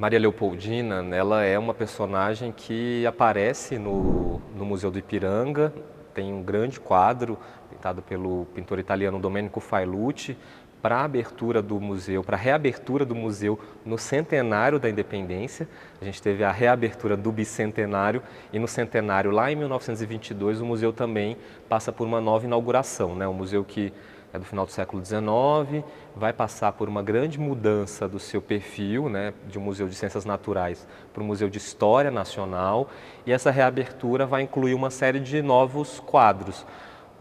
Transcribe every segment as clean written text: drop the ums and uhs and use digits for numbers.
Maria Leopoldina, ela é uma personagem que aparece no Museu do Ipiranga. Tem um grande quadro pintado pelo pintor italiano Domenico Failucci para a abertura do museu, para a reabertura do museu no centenário da independência. A gente teve a reabertura do bicentenário e no centenário, lá em 1922, o museu também passa por uma nova inauguração, né? Um museu que é do final do século XIX, vai passar por uma grande mudança do seu perfil, né, de um museu de ciências naturais para um museu de história nacional, e essa reabertura vai incluir uma série de novos quadros.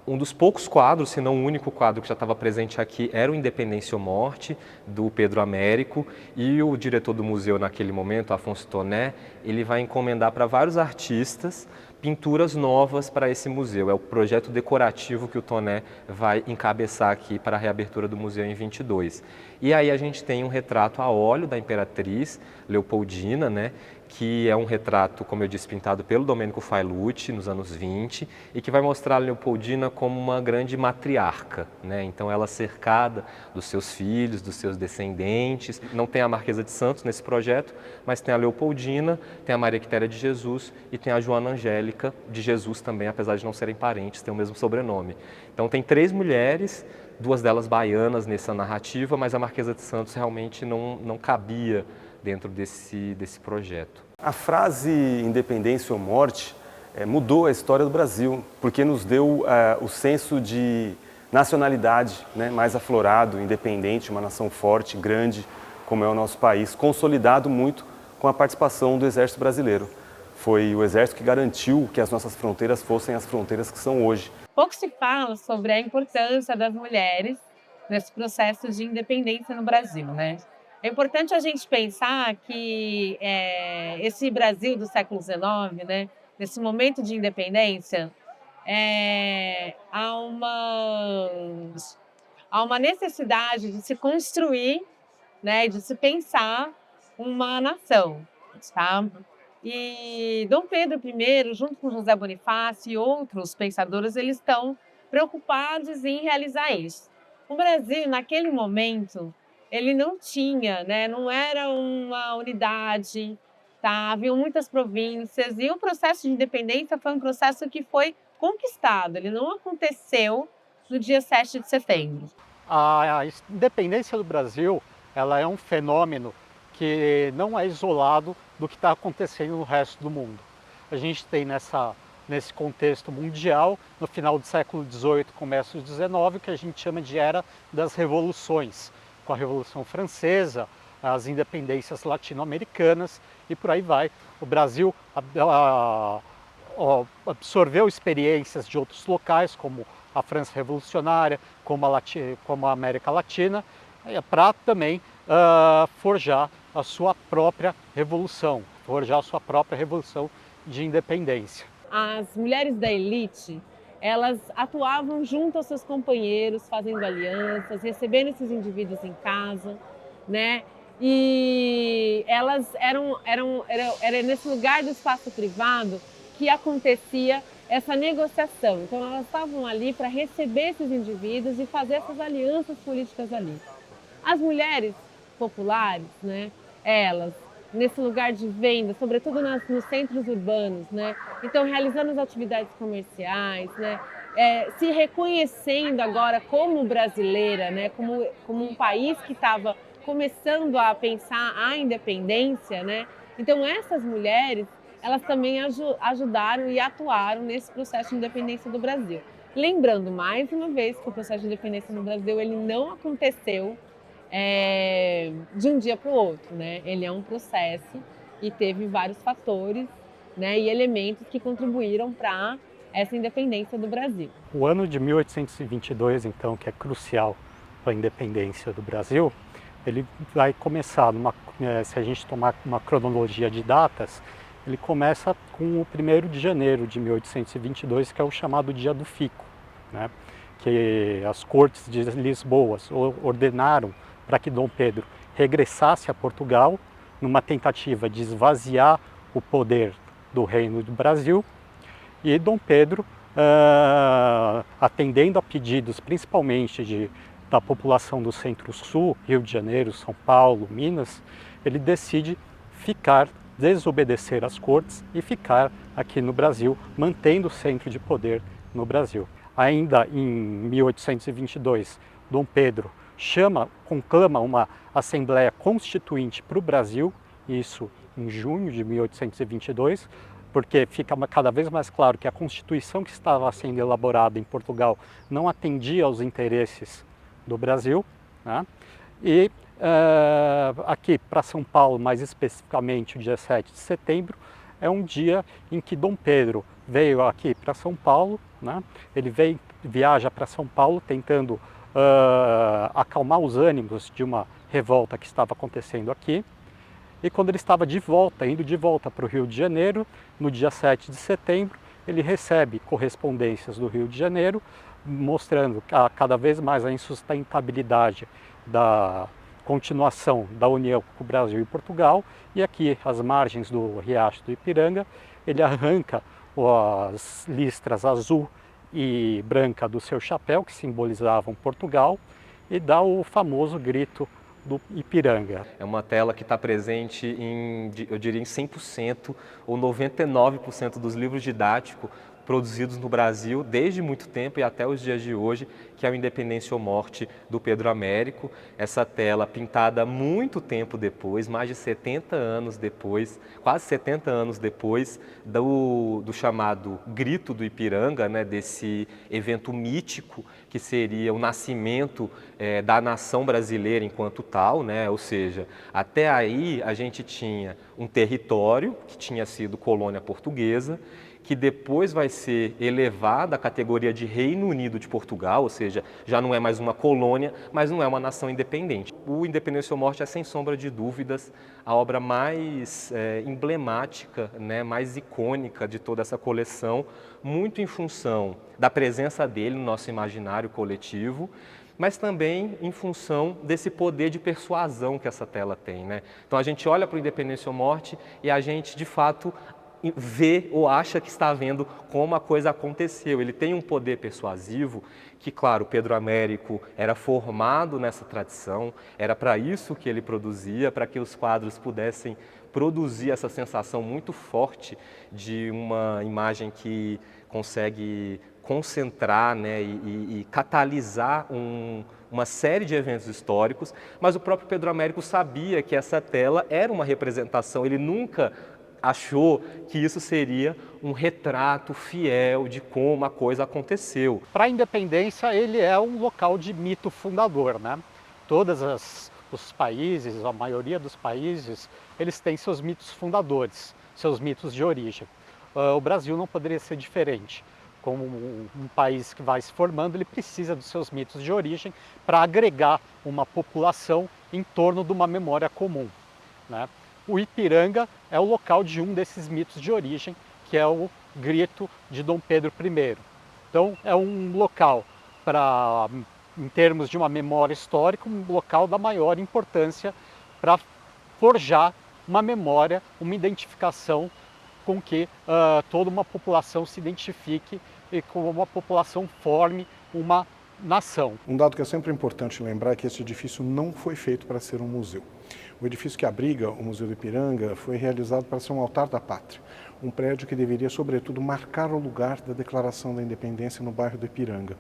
Um dos poucos quadros, se não o único quadro que já estava presente aqui, era o Independência ou Morte, do Pedro Américo, e o diretor do museu naquele momento, Afonso Toné, ele vai encomendar para vários artistas pinturas novas para esse museu. É o projeto decorativo que o Toné vai encabeçar aqui para a reabertura do museu em 22. E aí a gente tem um retrato a óleo da Imperatriz Leopoldina, né, que é um retrato, como eu disse, pintado pelo Domenico Failucci nos anos 20 e que vai mostrar a Leopoldina como uma grande matriarca, né? Então ela cercada dos seus filhos, dos seus descendentes. Não tem a Marquesa de Santos nesse projeto, mas tem a Leopoldina, tem a Maria Quitéria de Jesus e tem a Joana Angélica de Jesus também, apesar de não serem parentes, têm o mesmo sobrenome. Então tem 3 mulheres, 2 delas baianas nessa narrativa, mas a Marquesa de Santos realmente não cabia dentro desse projeto. A frase independência ou morte mudou a história do Brasil, porque nos deu o senso de nacionalidade, né, mais aflorado, independente, uma nação forte, grande, como é o nosso país, consolidado muito com a participação do Exército Brasileiro. Foi o Exército que garantiu que as nossas fronteiras fossem as fronteiras que são hoje. Pouco se fala sobre a importância das mulheres nesse processo de independência no Brasil, né? É importante a gente pensar que esse Brasil do século XIX, né, nesse momento de independência, há uma necessidade de se construir, né, de se pensar uma nação, tá? E Dom Pedro I, junto com José Bonifácio e outros pensadores, eles estão preocupados em realizar isso. O Brasil, naquele momento, ele não tinha, né, não era uma unidade, tá? Haviam muitas províncias e o processo de independência foi um processo que foi conquistado, ele não aconteceu no dia 7 de setembro. A independência do Brasil, ela é um fenômeno que não é isolado do que está acontecendo no resto do mundo. A gente tem nesse contexto mundial, no final do século XVIII, começo do XIX, o que a gente chama de Era das Revoluções, com a Revolução Francesa, as independências latino-americanas e por aí vai. O Brasil absorveu experiências de outros locais, como a França Revolucionária, como a América Latina, para também forjar a sua própria revolução, de independência. As mulheres da elite, elas atuavam junto aos seus companheiros, fazendo alianças, recebendo esses indivíduos em casa, né? E elas era nesse lugar do espaço privado que acontecia essa negociação. Então elas estavam ali para receber esses indivíduos e fazer essas alianças políticas ali. As mulheres populares, né, elas, nesse lugar de venda, sobretudo nos centros urbanos, né, então realizando as atividades comerciais, né, se reconhecendo agora como brasileira, né, como um país que estava começando a pensar a independência, né, então essas mulheres, elas também ajudaram e atuaram nesse processo de independência do Brasil. Lembrando mais uma vez que o processo de independência no Brasil ele não aconteceu de um dia para o outro, né? Ele é um processo e teve vários fatores, né, e elementos que contribuíram para essa independência do Brasil. O ano de 1822, então, que é crucial para a independência do Brasil, ele vai começar, se a gente tomar uma cronologia de datas, ele começa com o 1º de janeiro de 1822, que é o chamado Dia do Fico, né? Que as cortes de Lisboa ordenaram para que Dom Pedro regressasse a Portugal, numa tentativa de esvaziar o poder do Reino do Brasil, e Dom Pedro, atendendo a pedidos principalmente da população do Centro-Sul, Rio de Janeiro, São Paulo, Minas, ele decide desobedecer às cortes e ficar aqui no Brasil, mantendo o centro de poder no Brasil. Ainda em 1822, Dom Pedro conclama uma Assembleia Constituinte para o Brasil, isso em junho de 1822, porque fica cada vez mais claro que a Constituição que estava sendo elaborada em Portugal não atendia aos interesses do Brasil, né? E aqui para São Paulo, mais especificamente o dia 7 de setembro, é um dia em que Dom Pedro veio aqui para São Paulo, né? Ele viaja para São Paulo tentando acalmar os ânimos de uma revolta que estava acontecendo aqui. E quando ele estava indo de volta para o Rio de Janeiro, no dia 7 de setembro, ele recebe correspondências do Rio de Janeiro, mostrando cada vez mais a insustentabilidade da continuação da união com o Brasil e Portugal. E aqui, às margens do Riacho do Ipiranga, ele arranca as listras azul e branca do seu chapéu, que simbolizavam Portugal, e dá o famoso grito do Ipiranga. É uma tela que está presente eu diria, em 100% ou 99% dos livros didáticos produzidos no Brasil desde muito tempo e até os dias de hoje, que é o Independência ou Morte, do Pedro Américo. Essa tela pintada muito tempo depois, mais de 70 anos depois, quase 70 anos depois do chamado Grito do Ipiranga, né, desse evento mítico que seria o nascimento da nação brasileira enquanto tal, né? Ou seja, até aí a gente tinha um território que tinha sido colônia portuguesa, que depois vai ser elevada à categoria de Reino Unido de Portugal, ou seja, já não é mais uma colônia, mas não é uma nação independente. O Independência ou Morte é, sem sombra de dúvidas, a obra mais emblemática, né, mais icônica de toda essa coleção, muito em função da presença dele no nosso imaginário coletivo, mas também em função desse poder de persuasão que essa tela tem, né? Então a gente olha para o Independência ou Morte e a gente, de fato, vê ou acha que está vendo como a coisa aconteceu. Ele tem um poder persuasivo que, claro, Pedro Américo era formado nessa tradição, era para isso que ele produzia, para que os quadros pudessem produzir essa sensação muito forte de uma imagem que consegue concentrar, né, e catalisar uma série de eventos históricos, mas o próprio Pedro Américo sabia que essa tela era uma representação, ele nunca achou que isso seria um retrato fiel de como a coisa aconteceu. Para a independência, ele é um local de mito fundador, né? Os países, a maioria dos países, eles têm seus mitos fundadores, seus mitos de origem. O Brasil não poderia ser diferente. Como um país que vai se formando, ele precisa dos seus mitos de origem para agregar uma população em torno de uma memória comum, né? O Ipiranga é o local de um desses mitos de origem, que é o Grito de Dom Pedro I. Então é um local em termos de uma memória histórica, um local da maior importância para forjar uma memória, uma identificação com que toda uma população se identifique e com uma população forme uma nação. Um dado que é sempre importante lembrar é que esse edifício não foi feito para ser um museu. O edifício que abriga o Museu do Ipiranga foi realizado para ser um altar da pátria, um prédio que deveria, sobretudo, marcar o lugar da Declaração da Independência no bairro do Ipiranga.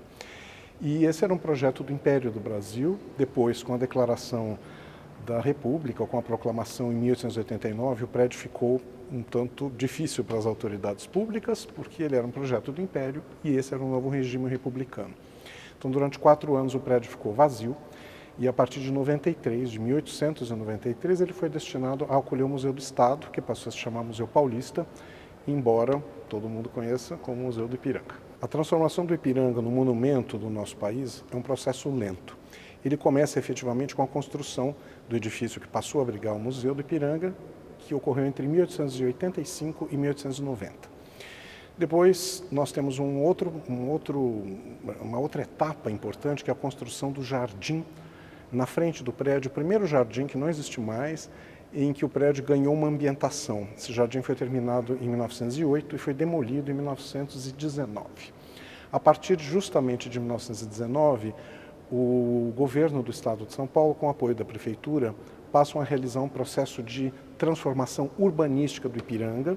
E esse era um projeto do Império do Brasil. Depois, com a Declaração da República, ou com a proclamação em 1889, o prédio ficou um tanto difícil para as autoridades públicas, porque ele era um projeto do Império e esse era um novo regime republicano. Então, durante 4 anos, o prédio ficou vazio. E a partir de 1893, ele foi destinado a acolher o Museu do Estado, que passou a se chamar Museu Paulista, embora todo mundo conheça como Museu do Ipiranga. A transformação do Ipiranga no monumento do nosso país é um processo lento. Ele começa efetivamente com a construção do edifício que passou a abrigar o Museu do Ipiranga, que ocorreu entre 1885 e 1890. Depois nós temos uma outra etapa importante, que é a construção do jardim na frente do prédio, o primeiro jardim que não existe mais, em que o prédio ganhou uma ambientação. Esse jardim foi terminado em 1908 e foi demolido em 1919. A partir justamente de 1919, o governo do estado de São Paulo, com o apoio da prefeitura, passam a realizar um processo de transformação urbanística do Ipiranga,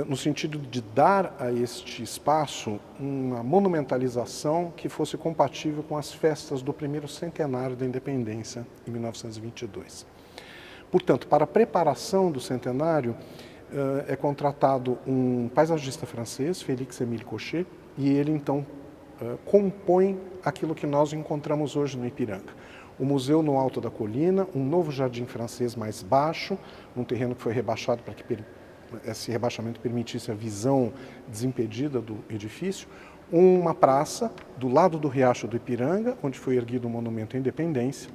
no sentido de dar a este espaço uma monumentalização que fosse compatível com as festas do primeiro centenário da independência, em 1922. Portanto, para a preparação do centenário, é contratado um paisagista francês, Félix-Émile Cochet, e ele então compõe aquilo que nós encontramos hoje no Ipiranga. O museu no alto da colina, um novo jardim francês mais baixo, um terreno que foi rebaixado para que esse rebaixamento permitisse a visão desimpedida do edifício, uma praça do lado do Riacho do Ipiranga, onde foi erguido o monumento à independência,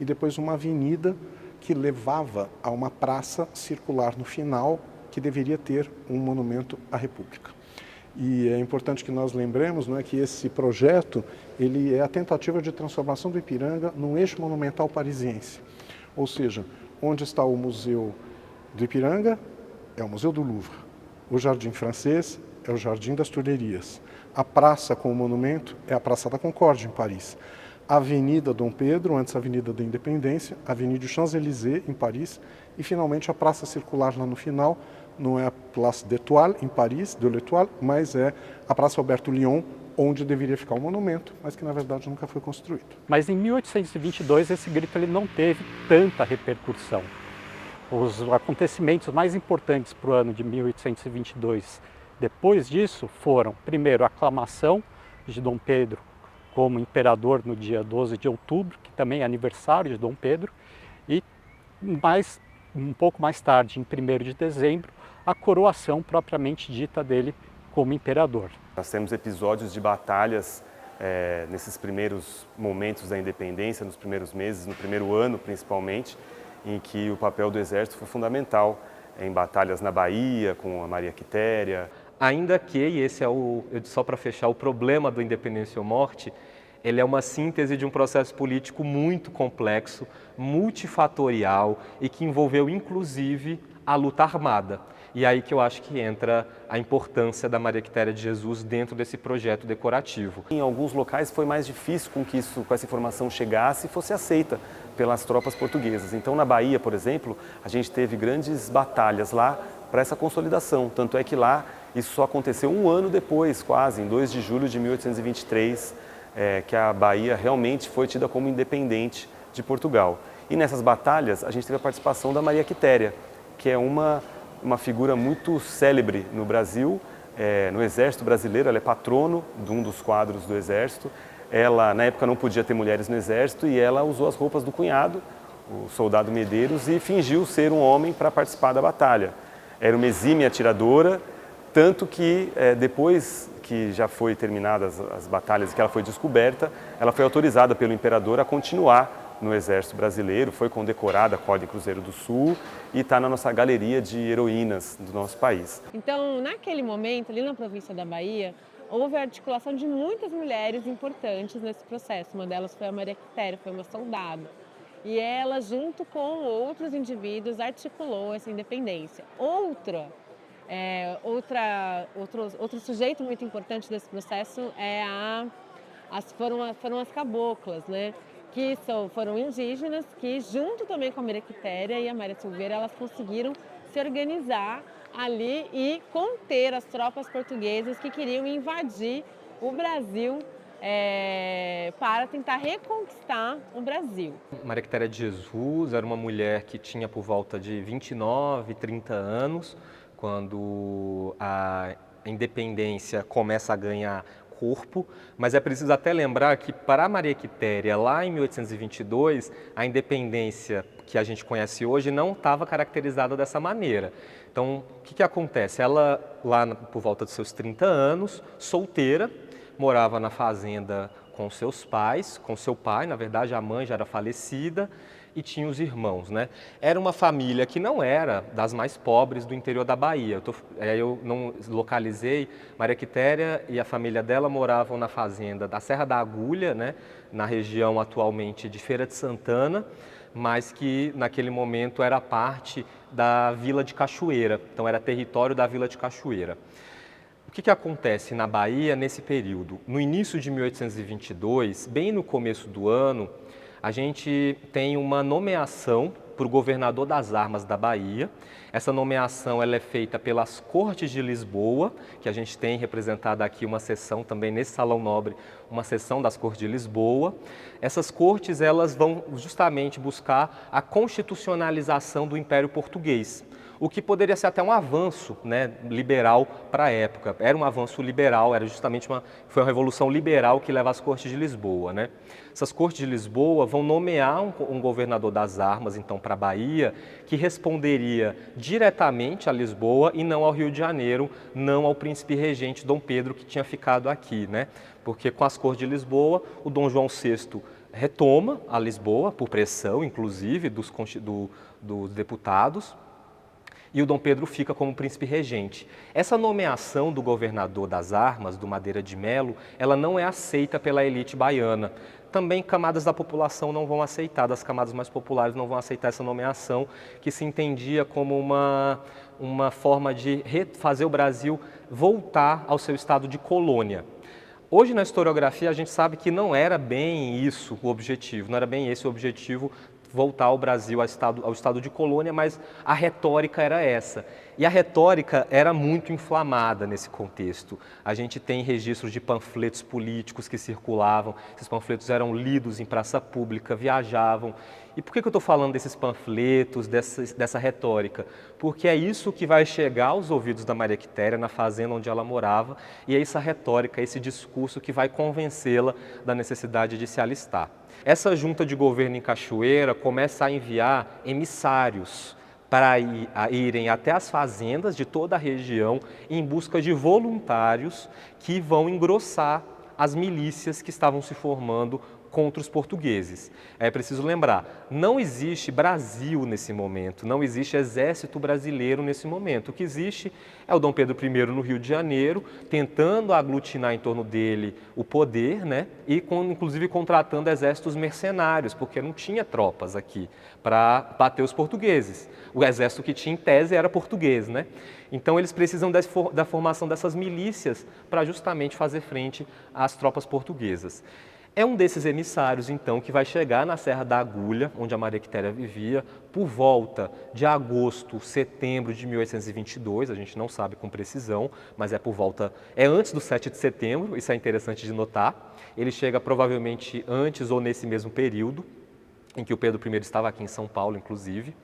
e depois uma avenida que levava a uma praça circular no final, que deveria ter um monumento à República. E é importante que nós lembremos, não é, que esse projeto ele é a tentativa de transformação do Ipiranga num eixo monumental parisiense. Ou seja, onde está o Museu do Ipiranga é o Museu do Louvre. O Jardim Francês é o Jardim das Tulherias. A praça com o monumento é a Praça da Concórdia, em Paris. A Avenida Dom Pedro, antes a Avenida da Independência, a Avenida Champs-Élysées, em Paris, e finalmente a Praça Circular lá no final, não é a Place d'Étoile, em Paris, de l'Étoile, mas é a Praça Alberto Lyon, onde deveria ficar o monumento, mas que na verdade nunca foi construído. Mas em 1822 esse grito ele não teve tanta repercussão. Os acontecimentos mais importantes para o ano de 1822, depois disso, foram, primeiro, a aclamação de Dom Pedro como imperador no dia 12 de outubro, que também é aniversário de Dom Pedro, e um pouco mais tarde, em 1º de dezembro, a coroação propriamente dita dele como imperador. Nós temos episódios de batalhas nesses primeiros momentos da independência, nos primeiros meses, no primeiro ano principalmente, em que o papel do Exército foi fundamental em batalhas na Bahia, com a Maria Quitéria. Ainda que, e esse é só para fechar, o problema do Independência ou Morte, ele é uma síntese de um processo político muito complexo, multifatorial e que envolveu inclusive a luta armada. E aí que eu acho que entra a importância da Maria Quitéria de Jesus dentro desse projeto decorativo. Em alguns locais foi mais difícil com que essa informação chegasse e fosse aceita pelas tropas portuguesas. Então, na Bahia, por exemplo, a gente teve grandes batalhas lá para essa consolidação. Tanto é que lá isso só aconteceu um ano depois, quase, em 2 de julho de 1823, que a Bahia realmente foi tida como independente de Portugal. E nessas batalhas a gente teve a participação da Maria Quitéria, que é uma figura muito célebre no Brasil, no Exército Brasileiro. Ela é patrono de um dos quadros do Exército. Ela, na época, não podia ter mulheres no Exército e ela usou as roupas do cunhado, o soldado Medeiros, e fingiu ser um homem para participar da batalha. Era uma exímia atiradora, tanto que depois que já foi terminadas as batalhas e que ela foi descoberta, ela foi autorizada pelo imperador a continuar no Exército Brasileiro, foi condecorada com a Ordem Cruzeiro do Sul e está na nossa galeria de heroínas do nosso país. Então, naquele momento, ali na província da Bahia, houve a articulação de muitas mulheres importantes nesse processo. Uma delas foi a Maria Quitéria, foi uma soldado. E ela, junto com outros indivíduos, articulou essa independência. Outro sujeito muito importante desse processo foram as caboclas, né? Que foram indígenas, que junto também com a Maria Quitéria e a Maria Silveira, elas conseguiram se organizar ali e conter as tropas portuguesas que queriam invadir o Brasil para tentar reconquistar o Brasil. Maria Quitéria de Jesus era uma mulher que tinha por volta de 29, 30 anos, quando a independência começa a ganhar corpo, mas é preciso até lembrar que para a Maria Quitéria, lá em 1822, a independência que a gente conhece hoje não estava caracterizada dessa maneira. Então, o que acontece? Ela, lá por volta dos seus 30 anos, solteira, morava na fazenda com seus pais, com seu pai, na verdade a mãe já era falecida, e tinha os irmãos, né? Era uma família que não era das mais pobres do interior da Bahia. Eu não localizei. Maria Quitéria e a família dela moravam na fazenda da Serra da Agulha, né? Na região atualmente de Feira de Santana, mas que naquele momento era parte da Vila de Cachoeira. Então era território da Vila de Cachoeira. O que acontece na Bahia nesse período? No início de 1822, bem no começo do ano, a gente tem uma nomeação para o governador das armas da Bahia. Essa nomeação ela é feita pelas Cortes de Lisboa, que a gente tem representada aqui uma sessão também nesse Salão Nobre, uma sessão das Cortes de Lisboa. Essas cortes elas vão justamente buscar a constitucionalização do Império Português, o que poderia ser até um avanço, né, liberal para a época. Era um avanço liberal, era justamente foi uma revolução liberal que leva às Cortes de Lisboa, né? Essas Cortes de Lisboa vão nomear um governador das armas, então, para a Bahia, que responderia diretamente a Lisboa e não ao Rio de Janeiro, não ao príncipe regente Dom Pedro, que tinha ficado aqui, né? Porque com as Cortes de Lisboa, o Dom João VI retoma a Lisboa, por pressão, inclusive, dos deputados, e o Dom Pedro fica como príncipe regente. Essa nomeação do governador das armas, do Madeira de Melo, ela não é aceita pela elite baiana. Também camadas da população não vão aceitar, das camadas mais populares não vão aceitar essa nomeação, que se entendia como uma forma de fazer o Brasil voltar ao seu estado de colônia. Hoje, na historiografia, a gente sabe que não era bem isso o objetivo, não era bem esse o objetivo, voltar ao Brasil ao estado de colônia, mas a retórica era essa. E a retórica era muito inflamada nesse contexto. A gente tem registros de panfletos políticos que circulavam, esses panfletos eram lidos em praça pública, viajavam. E por que eu estou falando desses panfletos, dessa retórica? Porque é isso que vai chegar aos ouvidos da Maria Quitéria, na fazenda onde ela morava, e é essa retórica, esse discurso que vai convencê-la da necessidade de se alistar. Essa junta de governo em Cachoeira começa a enviar emissários para irem até as fazendas de toda a região em busca de voluntários que vão engrossar as milícias que estavam se formando contra os portugueses. É preciso lembrar, não existe Brasil nesse momento, não existe exército brasileiro nesse momento. O que existe é o Dom Pedro I no Rio de Janeiro, tentando aglutinar em torno dele o poder, né? E inclusive contratando exércitos mercenários, porque não tinha tropas aqui para bater os portugueses. O exército que tinha em tese era português, né? Então eles precisam da formação dessas milícias para justamente fazer frente às tropas portuguesas. É um desses emissários, então, que vai chegar na Serra da Agulha, onde a Maria Quitéria vivia, por volta de agosto, setembro de 1822, a gente não sabe com precisão, mas é antes do 7 de setembro, isso é interessante de notar. Ele chega provavelmente antes ou nesse mesmo período, em que o Pedro I estava aqui em São Paulo, inclusive.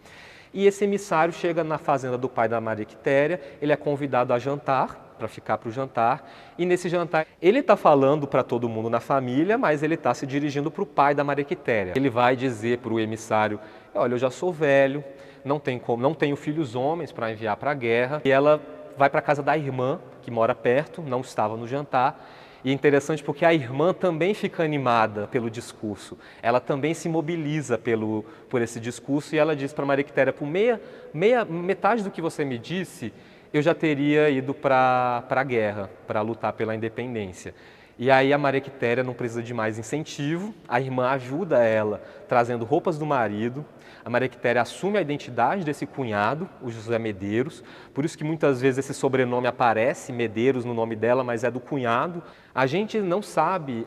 E esse emissário chega na fazenda do pai da Maria Quitéria, ele é convidado a jantar, para ficar para o jantar, e nesse jantar ele está falando para todo mundo na família, mas ele está se dirigindo para o pai da Maria Quitéria. Ele vai dizer para o emissário, olha, eu já sou velho, não tenho filhos homens para enviar para a guerra, e ela vai para a casa da irmã, que mora perto, não estava no jantar, e é interessante porque a irmã também fica animada pelo discurso, ela também se mobiliza por esse discurso, e ela diz para Maria Quitéria, por metade do que você me disse, eu já teria ido para a guerra, para lutar pela independência. E aí a Maria Quitéria não precisa de mais incentivo, a irmã ajuda ela trazendo roupas do marido, a Maria Quitéria assume a identidade desse cunhado, o José Medeiros, por isso que muitas vezes esse sobrenome aparece, Medeiros, no nome dela, mas é do cunhado. A gente não sabe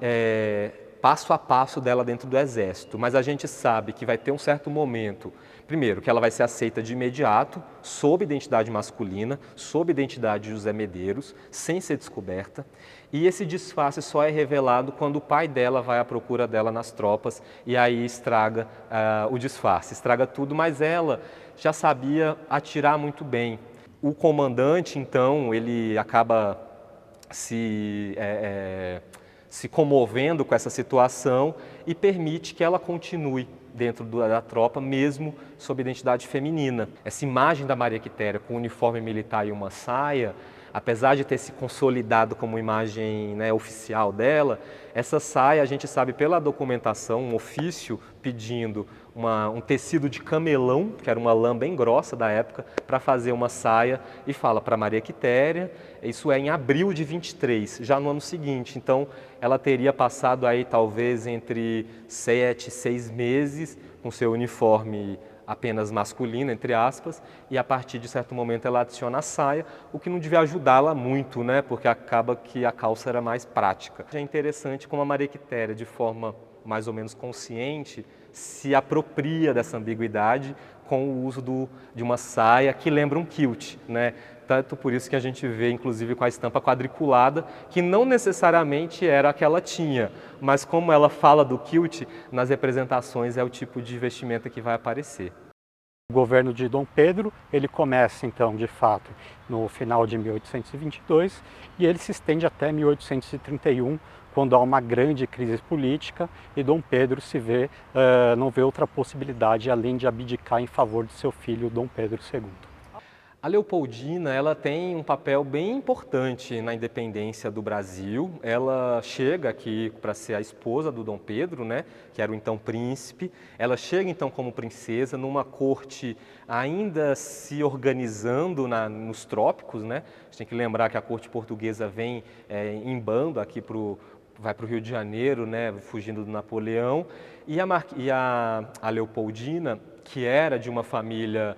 passo a passo dela dentro do exército, mas a gente sabe que vai ter um certo momento, primeiro, que ela vai ser aceita de imediato, sob identidade masculina, sob identidade de José Medeiros, sem ser descoberta, e esse disfarce só é revelado quando o pai dela vai à procura dela nas tropas e aí estraga o disfarce, estraga tudo, mas ela já sabia atirar muito bem. O comandante, então, ele acaba se comovendo com essa situação e permite que ela continue dentro da tropa, mesmo sob identidade feminina. Essa imagem da Maria Quitéria com uniforme militar e uma saia, apesar de ter se consolidado como imagem, né, oficial dela, essa saia, a gente sabe pela documentação, um ofício pedindo um tecido de camelão, que era uma lã bem grossa da época, para fazer uma saia, e fala para Maria Quitéria, isso é em abril de 23, já no ano seguinte. Então, ela teria passado aí talvez entre 7 e 6 meses com seu uniforme apenas masculina, entre aspas, e a partir de certo momento ela adiciona a saia, o que não devia ajudá-la muito, né? Porque acaba que a calça era mais prática. É interessante como a Maria Quitéria, de forma mais ou menos consciente, se apropria dessa ambiguidade com o uso de uma saia que lembra um kilt, né? Tanto por isso que a gente vê, inclusive, com a estampa quadriculada, que não necessariamente era a que ela tinha, mas como ela fala do kilt, nas representações é o tipo de vestimenta que vai aparecer. O governo de Dom Pedro, ele começa então, de fato, no final de 1822 e ele se estende até 1831, quando há uma grande crise política e Dom Pedro não vê outra possibilidade além de abdicar em favor de seu filho Dom Pedro II. A Leopoldina, ela tem um papel bem importante na independência do Brasil. Ela chega aqui para ser a esposa do Dom Pedro, né, que era o então príncipe. Ela chega então como princesa numa corte ainda se organizando nos trópicos, né? A gente tem que lembrar que a corte portuguesa vem em bando aqui vai para o Rio de Janeiro, né, fugindo do Napoleão. E a Leopoldina, que era de uma família,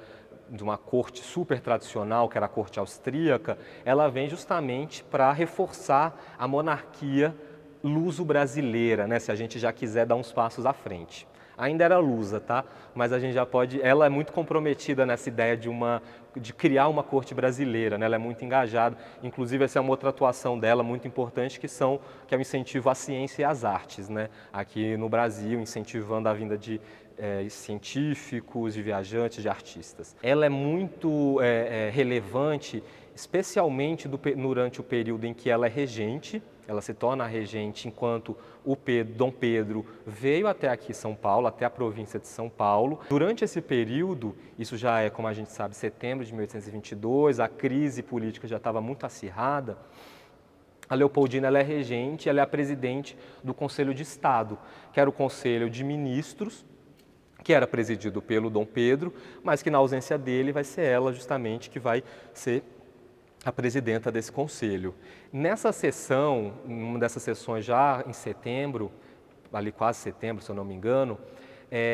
de uma corte super tradicional, que era a corte austríaca, ela vem justamente para reforçar a monarquia luso-brasileira, né, se a gente já quiser dar uns passos à frente. Ainda era lusa, tá? Mas a gente já pode... Ela é muito comprometida nessa ideia de criar uma corte brasileira, né? Ela é muito engajada. Inclusive, essa é uma outra atuação dela muito importante, que é o incentivo à ciência e às artes, né? Aqui no Brasil, incentivando a vinda de científicos, de viajantes, de artistas. Ela é muito relevante, especialmente durante o período em que ela é regente. Ela se torna regente enquanto Dom Pedro veio até aqui São Paulo, até a província de São Paulo. Durante esse período, isso já é, como a gente sabe, setembro de 1822, a crise política já estava muito acirrada. A Leopoldina, ela é regente, ela é a presidente do Conselho de Estado, que era o Conselho de Ministros, que era presidido pelo Dom Pedro, mas que na ausência dele vai ser ela justamente que vai ser a presidenta desse conselho. Nessa sessão, numa dessas sessões já em setembro, ali quase setembro, se eu não me engano,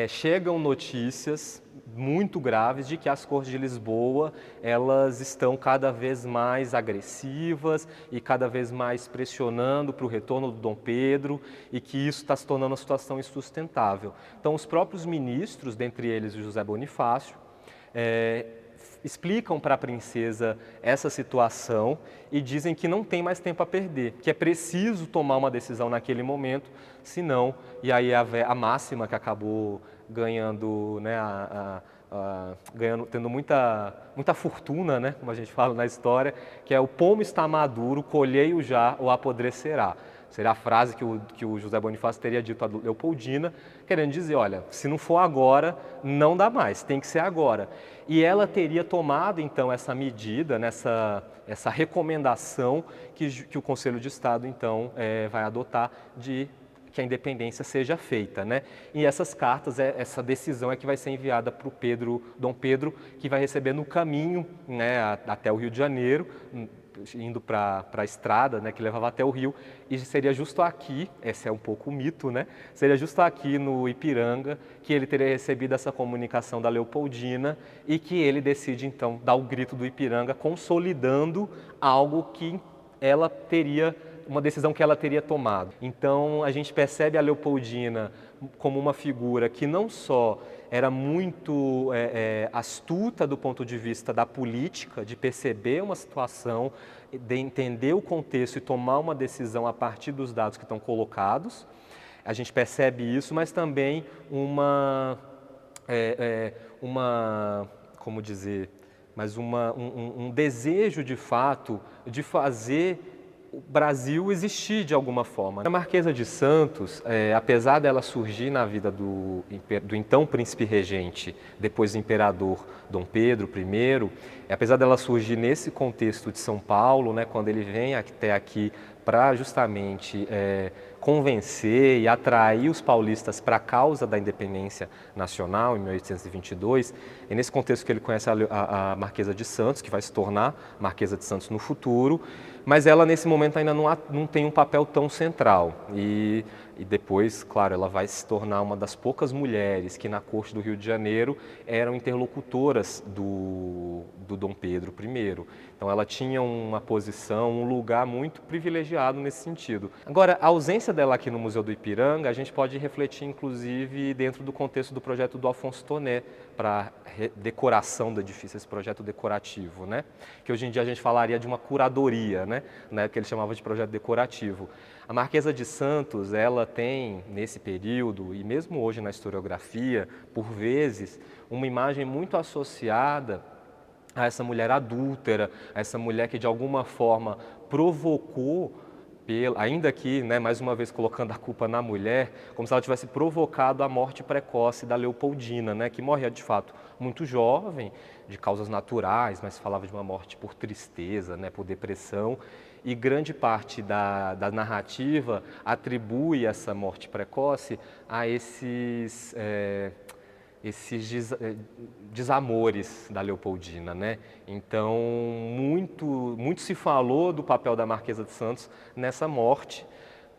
chegam notícias muito graves de que as Cortes de Lisboa, elas estão cada vez mais agressivas e cada vez mais pressionando para o retorno do Dom Pedro e que isso está se tornando uma situação insustentável. Então, os próprios ministros, dentre eles o José Bonifácio, explicam para a princesa essa situação e dizem que não tem mais tempo a perder, que é preciso tomar uma decisão naquele momento, senão, e aí a máxima que acabou ganhando, né, tendo muita fortuna, né, como a gente fala na história, que é o pomo está maduro, colhei-o já ou apodrecerá. Seria a frase que o José Bonifácio teria dito a Leopoldina, querendo dizer, olha, se não for agora, não dá mais, tem que ser agora. E ela teria tomado, então, essa medida, essa recomendação que o Conselho de Estado, então, vai adotar de que a independência seja feita, né? E essas cartas, essa decisão é que vai ser enviada para o Dom Pedro, que vai receber no caminho, né, até o Rio de Janeiro, indo para a estrada, né, que levava até o Rio, e seria justo aqui, esse é um pouco o mito, né, seria justo aqui no Ipiranga que ele teria recebido essa comunicação da Leopoldina e que ele decide então dar o grito do Ipiranga, consolidando algo que ela teria, uma decisão que ela teria tomado. Então a gente percebe a Leopoldina como uma figura que não só era muito astuta do ponto de vista da política, de perceber uma situação, de entender o contexto e tomar uma decisão a partir dos dados que estão colocados. A gente percebe isso, mas também como dizer, mas um desejo de fato de fazer o Brasil existir de alguma forma. A Marquesa de Santos, apesar dela surgir na vida do então príncipe regente, depois imperador Dom Pedro I, apesar dela surgir nesse contexto de São Paulo, né, quando ele vem até aqui para justamente convencer e atrair os paulistas para a causa da independência nacional, em 1822, é nesse contexto que ele conhece a Marquesa de Santos, que vai se tornar Marquesa de Santos no futuro, mas ela nesse momento ainda não tem um papel tão central. E depois, claro, ela vai se tornar uma das poucas mulheres que na corte do Rio de Janeiro eram interlocutoras do Dom Pedro I. Então ela tinha uma posição, um lugar muito privilegiado nesse sentido. Agora, a ausência dela aqui no Museu do Ipiranga, a gente pode refletir inclusive dentro do contexto do projeto do Alfonso Tonet para decoração do edifício, esse projeto decorativo, né? Que hoje em dia a gente falaria de uma curadoria, né? Na época ele chamava de projeto decorativo. A Marquesa de Santos, ela tem, nesse período, e mesmo hoje na historiografia, por vezes, uma imagem muito associada a essa mulher adúltera, a essa mulher que de alguma forma provocou, ainda que, né, mais uma vez colocando a culpa na mulher, como se ela tivesse provocado a morte precoce da Leopoldina, né, que morria de fato muito jovem, de causas naturais, mas falava de uma morte por tristeza, né, por depressão, e grande parte da narrativa atribui essa morte precoce a esses desamores da Leopoldina, né? Então, muito se falou do papel da Marquesa de Santos nessa morte,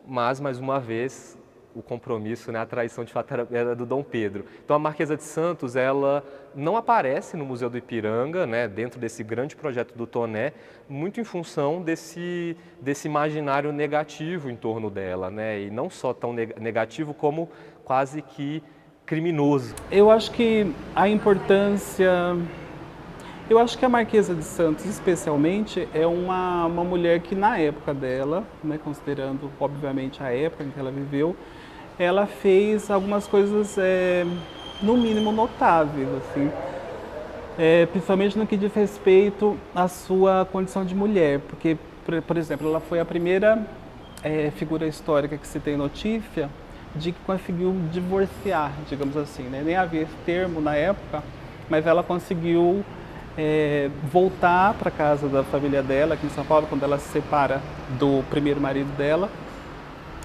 mas, mais uma vez, o compromisso, né, a traição, de fato, era do Dom Pedro. Então, a Marquesa de Santos, ela não aparece no Museu do Ipiranga, né, dentro desse grande projeto do Tonet, muito em função desse imaginário negativo em torno dela, né? E não só tão negativo como quase que criminoso. Eu acho que a importância... Eu acho que a Marquesa de Santos, especialmente, é uma mulher que, na época dela, né, considerando, obviamente, a época em que ela viveu, ela fez algumas coisas, no mínimo, notáveis, assim. Principalmente no que diz respeito à sua condição de mulher, porque, por exemplo, ela foi a primeira figura histórica que se tem notícia de que conseguiu divorciar, digamos assim, né? Nem havia esse termo na época, mas ela conseguiu voltar para a casa da família dela, aqui em São Paulo, quando ela se separa do primeiro marido dela.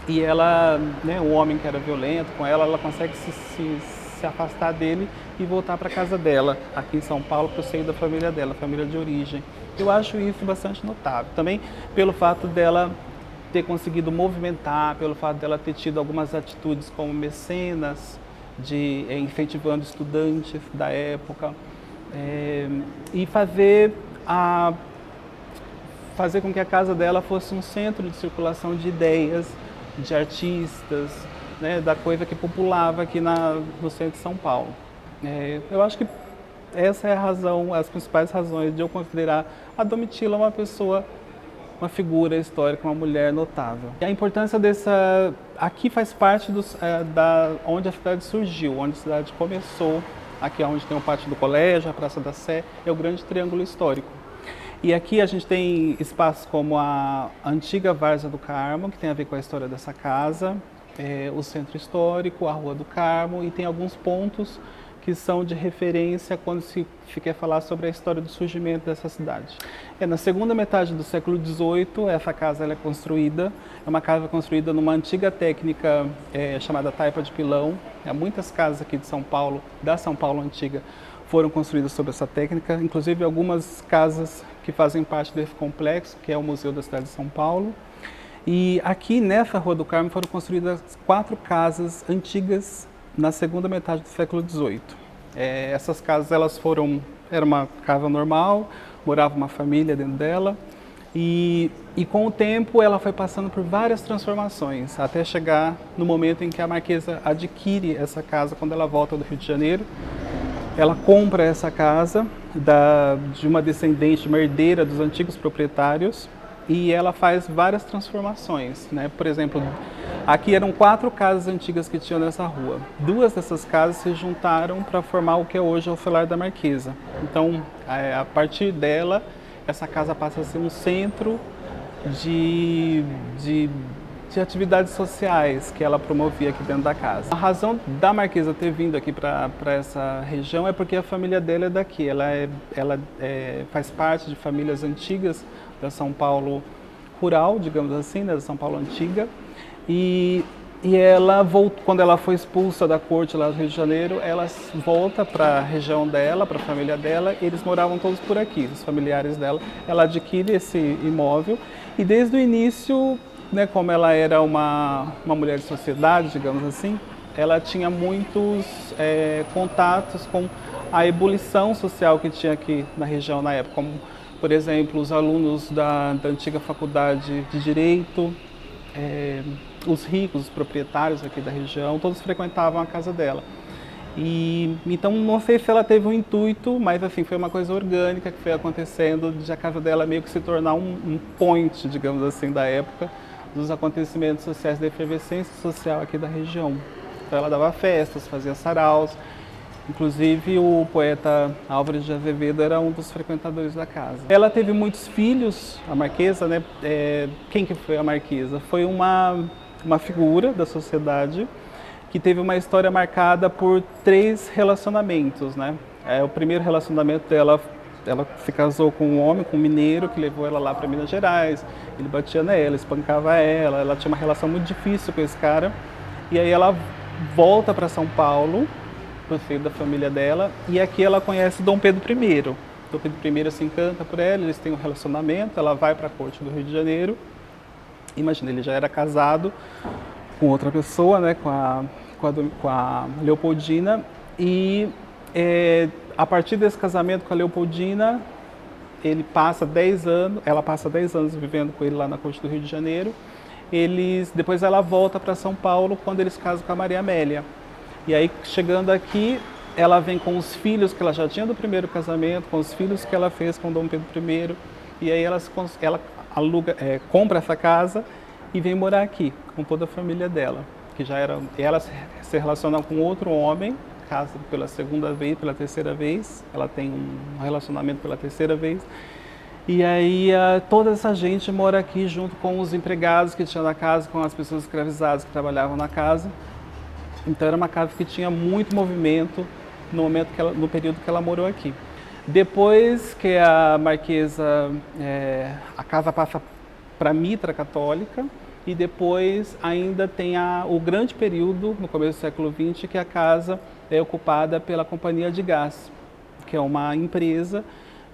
E ela, né, o homem que era violento com ela consegue se afastar dele e voltar para a casa dela, aqui em São Paulo, para o seio da família dela, família de origem. Eu acho isso bastante notável. Também pelo fato dela ter conseguido movimentar, pelo fato dela ter tido algumas atitudes como mecenas, incentivando estudantes da época, e fazer com que a casa dela fosse um centro de circulação de ideias, de artistas, né, da coisa que populava aqui no centro de São Paulo. Eu acho que essa é a razão, as principais razões de eu considerar a Domitila uma figura histórica, uma mulher notável. E a importância aqui faz parte onde a cidade surgiu, onde a cidade começou, aqui é onde tem o pátio do colégio, a Praça da Sé, é o grande triângulo histórico. E aqui a gente tem espaços como a antiga Várzea do Carmo, que tem a ver com a história dessa casa, o Centro Histórico, a Rua do Carmo, e tem alguns pontos que são de referência quando se quer falar sobre a história do surgimento dessa cidade. Na segunda metade do século XVIII, essa casa ela é construída, é uma casa construída numa antiga técnica chamada taipa de pilão. Muitas casas aqui de São Paulo, da São Paulo antiga, foram construídas sob essa técnica, inclusive algumas casas que fazem parte desse complexo, que é o Museu da Cidade de São Paulo. E aqui nessa Rua do Carmo foram construídas 4 casas antigas na segunda metade do século XVIII. Essas casas era uma casa normal, morava uma família dentro dela, e com o tempo ela foi passando por várias transformações, até chegar no momento em que a Marquesa adquire essa casa quando ela volta do Rio de Janeiro. Ela compra essa casa de uma descendente, uma herdeira dos antigos proprietários, e ela faz várias transformações, né? Por exemplo, aqui eram 4 casas antigas que tinham nessa rua. 2 dessas casas se juntaram para formar o que é hoje o Solar da Marquesa. Então, a partir dela, essa casa passa a ser um centro de atividades sociais que ela promovia aqui dentro da casa. A razão da Marquesa ter vindo aqui para essa região é porque a família dela é daqui. Ela faz parte de famílias antigas da São Paulo rural, digamos assim, né, da São Paulo antiga. E ela quando ela foi expulsa da corte lá do Rio de Janeiro, ela volta para a região dela, para a família dela. Eles moravam todos por aqui, os familiares dela. Ela adquire esse imóvel E desde o início, né, como ela era uma mulher de sociedade, digamos assim, ela tinha muitos contatos com a ebulição social que tinha aqui na região na época, como, por exemplo, os alunos da antiga faculdade de Direito, os ricos, os proprietários aqui da região, todos frequentavam a casa dela. E então não sei se ela teve um intuito, mas assim, foi uma coisa orgânica que foi acontecendo de a casa dela meio que se tornar um point, digamos assim, da época, dos acontecimentos sociais, da efervescência social aqui da região. Então ela dava festas, fazia saraus, inclusive o poeta Álvares de Azevedo era um dos frequentadores da casa. Ela teve muitos filhos, a Marquesa, né? Quem que foi a Marquesa? Foi uma figura da sociedade que teve uma história marcada por 3 relacionamentos, né? O primeiro relacionamento dela, ela se casou com um homem, com um mineiro, que levou ela lá para Minas Gerais. Ele batia nela, espancava ela tinha uma relação muito difícil com esse cara. E aí ela volta para São Paulo, por ser da família dela, e aqui ela conhece Dom Pedro I. Dom Pedro I se encanta por ela, eles têm um relacionamento, ela vai para a corte do Rio de Janeiro. Imagina, ele já era casado com outra pessoa, né, com a Leopoldina, e a partir desse casamento com a Leopoldina, ela passa 10 anos vivendo com ele lá na corte do Rio de Janeiro. Depois ela volta para São Paulo quando eles casam com a Maria Amélia. E aí, chegando aqui, ela vem com os filhos que ela já tinha do primeiro casamento, com os filhos que ela fez com Dom Pedro I, e aí ela compra essa casa e vem morar aqui, com toda a família dela, que já era... Ela se relaciona com outro homem, casa pela segunda vez, pela terceira vez, ela tem um relacionamento pela terceira vez, e aí toda essa gente mora aqui junto com os empregados que tinha na casa, com as pessoas escravizadas que trabalhavam na casa. Então era uma casa que tinha muito movimento no período que ela morou aqui. Depois que a Marquesa, a casa passa para a mitra católica, e depois ainda tem o grande período, no começo do século XX, que a casa é ocupada pela Companhia de Gás, que é uma empresa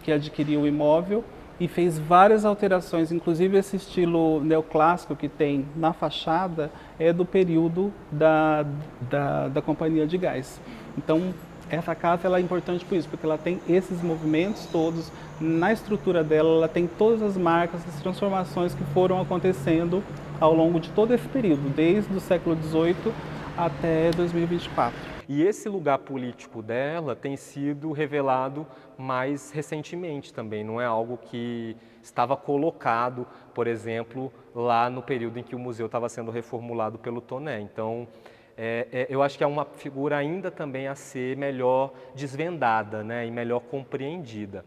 que adquiriu o imóvel e fez várias alterações, inclusive esse estilo neoclássico que tem na fachada é do período da Companhia de Gás. Então, essa casa ela é importante por isso, porque ela tem esses movimentos todos, na estrutura dela, ela tem todas as marcas, as transformações que foram acontecendo ao longo de todo esse período, desde o século XVIII até 2024. E esse lugar político dela tem sido revelado mais recentemente também, não é algo que estava colocado, por exemplo, lá no período em que o museu estava sendo reformulado pelo Toné. Então, eu acho que é uma figura ainda também a ser melhor desvendada, né, e melhor compreendida.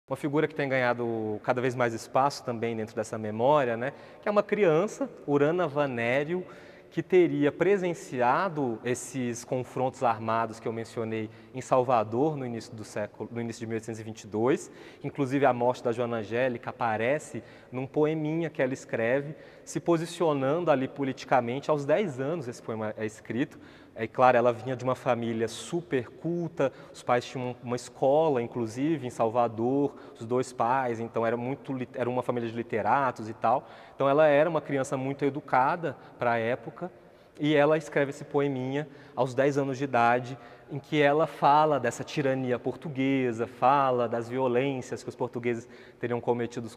Uma figura que tem ganhado cada vez mais espaço também dentro dessa memória, né, que é uma criança, Urana Vanério, que teria presenciado esses confrontos armados que eu mencionei em Salvador no início de 1822. Inclusive a morte da Joana Angélica aparece num poeminha que ela escreve, se posicionando ali politicamente. Aos 10 anos esse poema é escrito. Claro, ela vinha de uma família super culta, os pais tinham uma escola, inclusive, em Salvador, os 2 pais, então era uma família de literatos e tal. Então ela era uma criança muito educada para a época e ela escreve esse poeminha aos 10 anos de idade, em que ela fala dessa tirania portuguesa, fala das violências que os portugueses teriam cometido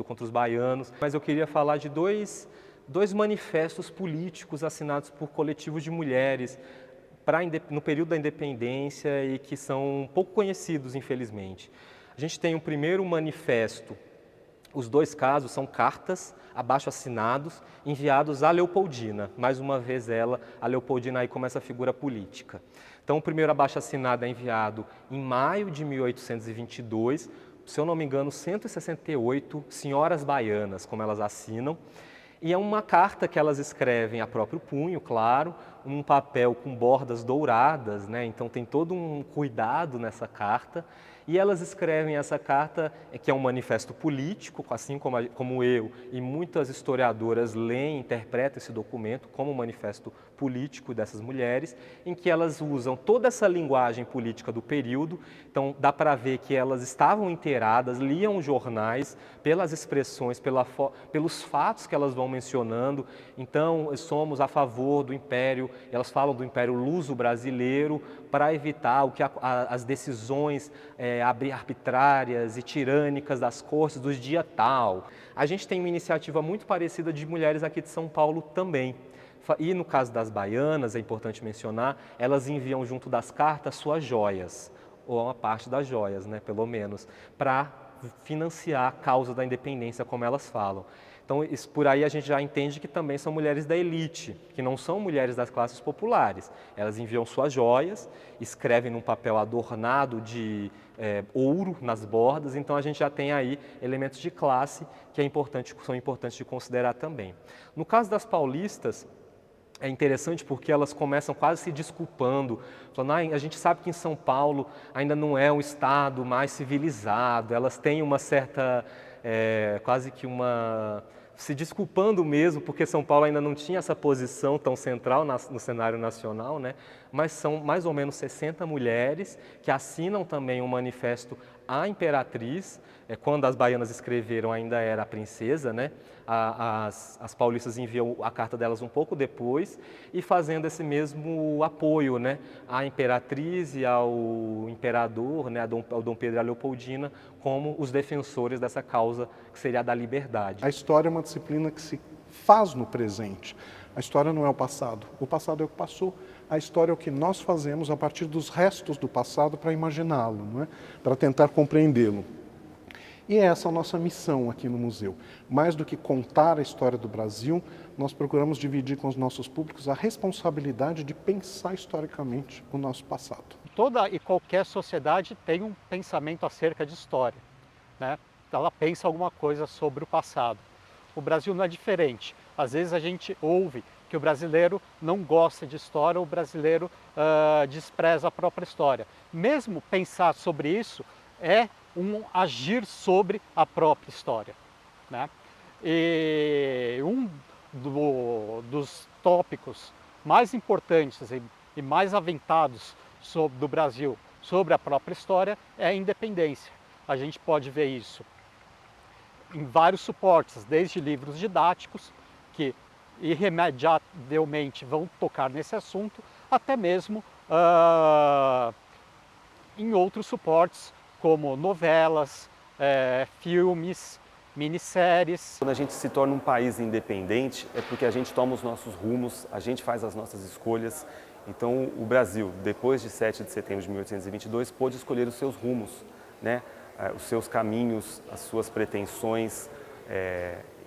contra os baianos. Mas eu queria falar de dois manifestos políticos assinados por coletivos de mulheres no período da independência e que são pouco conhecidos, infelizmente. A gente tem o primeiro manifesto, os 2 casos são cartas abaixo-assinados enviados à Leopoldina. Mais uma vez a Leopoldina aí como essa figura política. Então o primeiro abaixo-assinado é enviado em maio de 1822, se eu não me engano, 168 senhoras baianas, como elas assinam. E é uma carta que elas escrevem a próprio punho, claro, um papel com bordas douradas, né? Então tem todo um cuidado nessa carta. E elas escrevem essa carta, que é um manifesto político, assim como eu e muitas historiadoras leem, interpretam esse documento como um manifesto político dessas mulheres, em que elas usam toda essa linguagem política do período. Então dá para ver que elas estavam inteiradas, liam jornais pelas expressões, pelos fatos que elas vão mencionando. Então somos a favor do Império, elas falam do Império Luso-Brasileiro para evitar as decisões arbitrárias e tirânicas das cortes dos dia tal. A gente tem uma iniciativa muito parecida de mulheres aqui de São Paulo também. E no caso das baianas, é importante mencionar, elas enviam junto das cartas suas joias, ou uma parte das joias, né, pelo menos, para financiar a causa da independência, como elas falam. Então, por aí a gente já entende que também são mulheres da elite, que não são mulheres das classes populares. Elas enviam suas joias, escrevem num papel adornado de ouro nas bordas, então a gente já tem aí elementos de classe que são importantes de considerar também. No caso das paulistas, é interessante porque elas começam quase se desculpando, falando, a gente sabe que em São Paulo ainda não é um estado mais civilizado, elas têm uma certa, quase que se desculpando mesmo, porque São Paulo ainda não tinha essa posição tão central no cenário nacional, né? Mas são mais ou menos 60 mulheres que assinam também um manifesto à imperatriz. Quando as baianas escreveram, ainda era a princesa, né? As paulistas enviam a carta delas um pouco depois e fazendo esse mesmo apoio, né, à imperatriz e ao imperador, né, ao Dom Pedro e à Leopoldina, como os defensores dessa causa que seria a da liberdade. A história é uma disciplina que se faz no presente. A história não é o passado é o que passou. A história é o que nós fazemos a partir dos restos do passado para imaginá-lo, não é? Para tentar compreendê-lo. E essa é a nossa missão aqui no museu. Mais do que contar a história do Brasil, nós procuramos dividir com os nossos públicos a responsabilidade de pensar historicamente o nosso passado. Toda e qualquer sociedade tem um pensamento acerca de história, né? Ela pensa alguma coisa sobre o passado. O Brasil não é diferente. Às vezes a gente ouve que o brasileiro não gosta de história, o brasileiro despreza a própria história. Mesmo pensar sobre isso é um agir sobre a própria história, né? E um dos tópicos mais importantes e mais aventados do Brasil sobre a própria história é a independência. A gente pode ver isso em vários suportes, desde livros didáticos, que irremediavelmente vão tocar nesse assunto, até mesmo em outros suportes, como novelas, filmes, minisséries. Quando a gente se torna um país independente, é porque a gente toma os nossos rumos, a gente faz as nossas escolhas. Então, o Brasil, depois de 7 de setembro de 1822, pôde escolher os seus rumos, né? Os seus caminhos, as suas pretensões.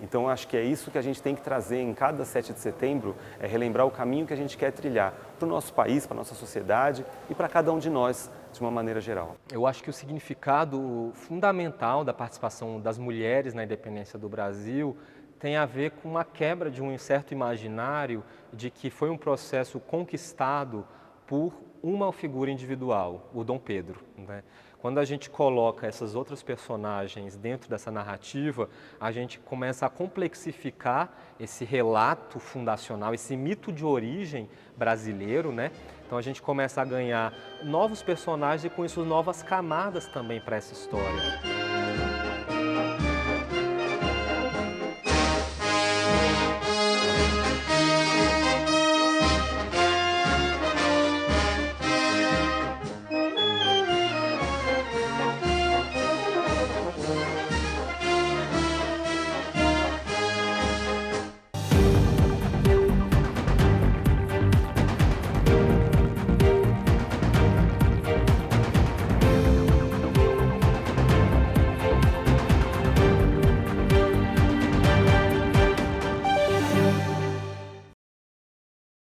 Então, acho que é isso que a gente tem que trazer em cada 7 de setembro, é relembrar o caminho que a gente quer trilhar para o nosso país, para a nossa sociedade e para cada um de nós, de uma maneira geral. Eu acho que o significado fundamental da participação das mulheres na independência do Brasil tem a ver com uma quebra de um certo imaginário de que foi um processo conquistado por uma figura individual, o Dom Pedro, né? Quando a gente coloca essas outras personagens dentro dessa narrativa, a gente começa a complexificar esse relato fundacional, esse mito de origem brasileiro, né? Então a gente começa a ganhar novos personagens e com isso novas camadas também para essa história.